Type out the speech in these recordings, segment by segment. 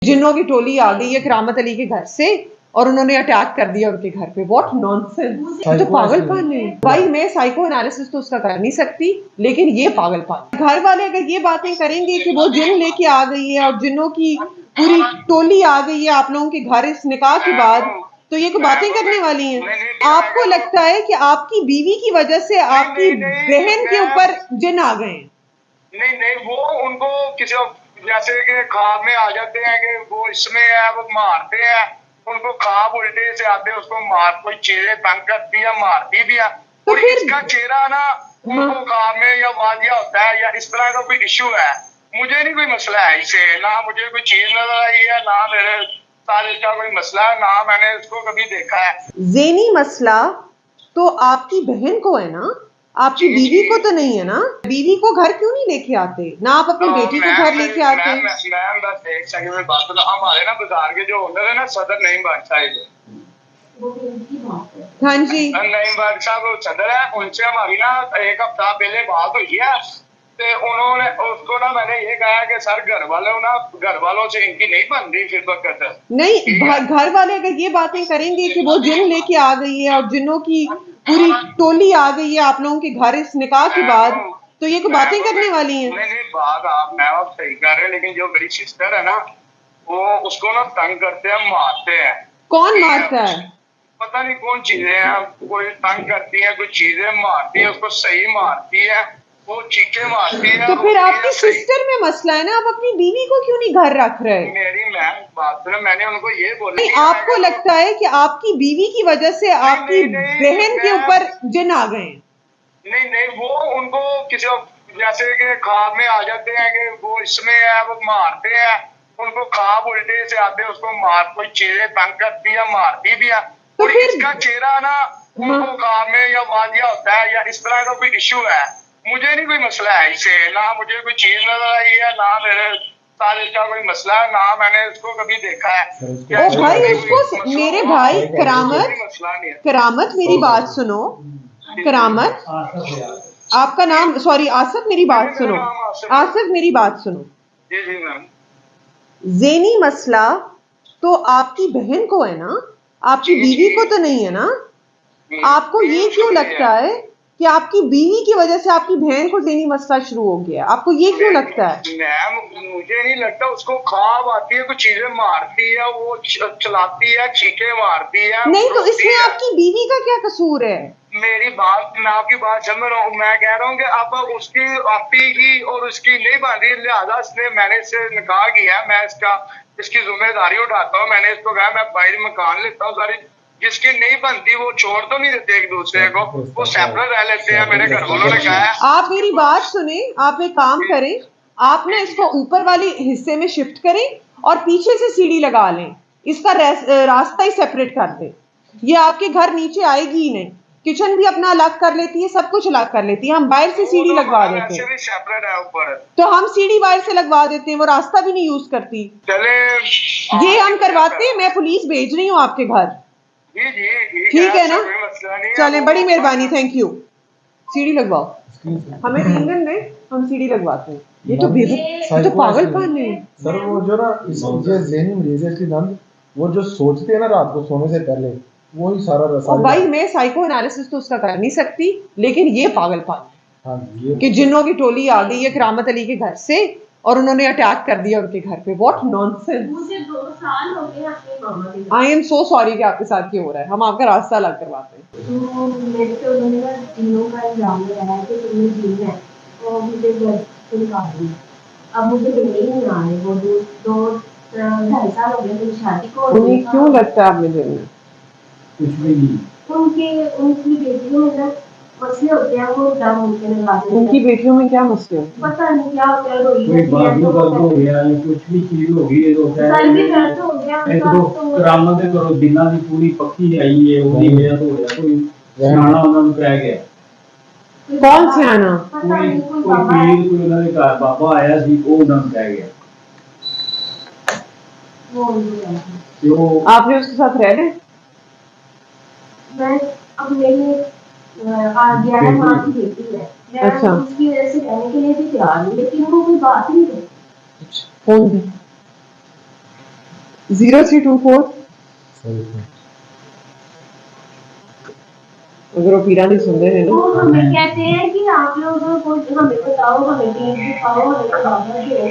जिन्नों की टोली आ गई है करामत अली के घर से और उन्होंने अटैक कर दिया उनके घर पे। व्हाट नॉनसेंस, तो पागलपन है भाई। मैं साइको एनालिसिस तो उसका कर नहीं सकती, लेकिन ये पागलपन। घर वाले अगर ये बातें करेंगे कि वो जिन लेके आ गई है और जिन्नों की पूरी टोली आ गई है आप लोगों के घर इस निकाह के बाद, तो ये कोई बातें करने वाली हैं। आपको लगता है कि आपकी बीवी की वजह से आपकी बहन के ऊपर जिन आ गए हैं? नहीं नहीं, वो उनको किसी जैसे कि ख्वाब में आ जाते हैं कि वो इसमें है, वो मारते हैं उनको, ख्वाब उल्टे से आते हैं, उसको मार कोई चेहरे तंग करती है, मारती भी है। तो और फिर इसका चेहरा ना उनको ख्वाब में या मारिया होता है या इस तरह का कोई इश्यू है। मुझे नहीं कोई मसला है इससे, ना मुझे कोई चीज नजर आई है, ना मेरे साथ इसका कोई मसला है, ना मैंने इसको कभी देखा है। ज़ेनी मसला तो आपकी बहन को है ना, आपकी बीवी को तो नहीं है ना? बीवी को घर क्यों नहीं लेके आते? ना आप अपनी बेटी को घर लेके आते? मैम बस एक सेकंड में बात करो। हमारे ना बाजार के जो ओनर है ना, सदर नईम बादशाह, हाँ जी, नईम बादशाह वो सदर है, उनसे हमारी ना एक हफ्ता पहले बात हुई है। तो उन्होंने उसको ना मैंने ये कहा कि सर घर वालों से इनकी नहीं बन रही फिर वक्त नहीं। घर वाले अगर ये बातें करेंगे कि वो जिन लेके आ गई है और जिन्नों की पूरी टोली आ गई है आप लोगों के घर इस निकाह के बाद, तो ये कोई बातें करने वाली हैं? नहीं बात आप सही कर रहे हैं, लेकिन जो मेरी सिस्टर है ना, वो उसको ना तंग करते हैं, मारते हैं। कौन मारता है? पता नहीं कौन चीजें हैं, कोई तंग करती है, कोई चीजें मारती है, उसको सही मारती है, वो चीखे मारती है। तो फिर आपकी सिस्टर में मसला है ना, आप अपनी बीवी को क्यों नहीं घर रख रहे? मेरी मैम बात सुनो, मैंने उनको ये बोला। नहीं, आपको लगता है कि आपकी बीवी की वजह से आपकी बहन के ऊपर जिन आ गए? नहीं वो उनको किसी जैसे कि ख्वाब में आ जाते हैं कि वो इसमें है, वो मारते हैं उनको, ख्वाब उल्टे से आते हैं, उसको मार कोई चेहरे तंग करती है, मारती भी है। और इसका चेहरा ना उनको ख्वाब में या मारिया होता है या इस तरह का कोई इश्यू है। मुझे नहीं कोई मसला है इससे, ना मुझे कोई चीज नजर आई है, ना मेरे साथ इसका कोई मसला है, ना मैंने इसको कभी देखा है। ओ भाई, उसको मेरे भाई करामत मेरी बात सुनो। करामत, आपका नाम, सॉरी आसिफ, मेरी बात सुनो। आसिफ मेरी बात सुनो। जी जी मैम। ज़ेनी मसला तो आपकी बहन को है ना, आपकी बीवी को तो नहीं है ना? आपको ये क्यों लगता है कि आपकी बीवी की वजह से आपकी बहन को ज़ेनी मसला शुरू हो गया? आपको ये क्यों लगता है? मैम मुझे नहीं लगता, उसको ख्वाब आती है, कुछ चीजें मारती है, वो चलाती है, चीखे मारती है। नहीं तो इसमें आपकी बीवी का क्या कसूर है? मेरी बात, मैं आपकी बात समझ रहा हूँ। मैं कह रहा हूँ कि अब उसकी आपी की और उसकी नहीं बन रही, लिहाजा इसने मैंने इससे निकाह किया, मैं इसकी जिम्मेदारी उठाता हूँ। मैंने इसको कहा मैं बाहर मकान लेता हूँ, सारी जिसकी नहीं बनती वो छोड़ तो नहीं देते एक दूसरे को, वो सेपरेट रह लेते हैं। मेरे घर वालों ने कहा है। आप मेरी बात सुने, आप एक काम करें, आप ना इसको ऊपर वाले हिस्से में शिफ्ट करें और पीछे से सीढ़ी लगा लें, इसका रास्ता ही सेपरेट कर दें। ये आपके घर नीचे आएगी ही नहीं। किचन भी अपना अलग कर लेती है, सब कुछ अलग कर लेती है। हम बाहर से सीढ़ी लगवा देते हैं, सेपरेट है ऊपर, तो हम सीढ़ी बाहर से लगवा देते हैं, वो रास्ता भी नहीं यूज करती। चले ये हम करवाते हैं, मैं पुलिस भेज रही हूँ आपके घर। जी ठीक है ना? चले, बड़ी मेहरबानी, थैंक यू। सीढ़ी लगवाओ, हमें ईंधन दें, हम सीढ़ी लगवाते हैं। ये तो पागलपन है सर। वो जो ना ज़हनी मरीज है इसकी नंद, वो जो सोचते हैं ना रात को सोने से पहले, वही सारा रसा। भाई मैं साइको एनालिसिस तो उसका कर नहीं सकती, लेकिन ये पागलपन हाँ कि जिन्नों की टोली आ गई है करामत अली के घर से और उन्होंने अटैक कर दिया उनके घर पे। What nonsense. मुझे 2 साल हो गए अपनी मामा के। आई एम सो सॉरी कि आपके साथ ये हो रहा है। हम आपका रास्ता अलग करवाते हैं। तो मेरे तो उन्होंने तीनों का इल्जाम लगाया कि तुमने जीन है और मुझे घर से निकाल दिया। अब मुझे लेने ही नहीं आ रहे। वो 2-2.5 साल हो गए मेरी शादी को। उन्हें क्यों लगता है आपने जेल में? कुछ भी नहीं। उनकी बेटियों में ना मसले होते हैं, वो डर उनके लगाते हैं। उनकी बेटियों में क्या मसले हैं? पता नहीं क्या होता है, रोई कोई बाजू दर्द हो गया या कुछ भी चीज हो गई है, तो सर भी दर्द हो गया एक तो करामत करो दिना दी पूरी पक्की आई है, ओदी मेरा तो होया कोई सियाना उन्होंने कह गया। कौन सियाना? पता नहीं, कोई कोई बाबा पीर कोई उन्होंने घर बाबा आया सी, वो उन्होंने कह गया। वो आपने उसके साथ रह रहे? मैं अब मेरी 11 माह की बेटी है, मैं अच्छा। उसकी वजह से रहने के लिए भी तैयार हूँ, लेकिन वो कोई बात नहीं है। कौन थी? 0324 अगर वो पीरा नहीं सुन रहे हैं वो ना हमें कहते हैं कि आप लोग हमें बताओ, हमें टीम दिखाओ, हमें खबर दो।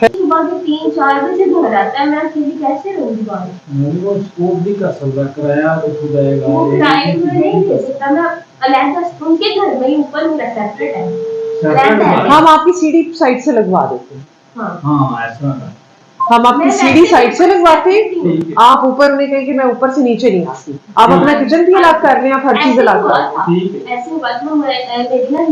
सुबह के 3-4 बजे घर आता है, मैं अकेली कैसे रहूंगी बाहर? मैंने वो स्कोप भी कर सकता किराया तो खुद आएगा वो किराए में नहीं दे सकता, मैं अलग उनके घर में ही ऊपर मेरा सेपरेट है। सेपरेट है। हम आपकी सीढ़ी साइड से लगवा देते हैं हाँ हाँ ऐसा है। हम आपकी मैं सीढ़ी वैसे साइड से लगवाते हैं ठीक है। आप ऊपर उन्हें कहें कि मैं ऊपर से नीचे नहीं आती आप अपना किचन भी अलग कर लें आप हर चीज ऐसे अलग हुआ कर लें था, ठीक है। ऐसे हुआ था, मैं मेरी ना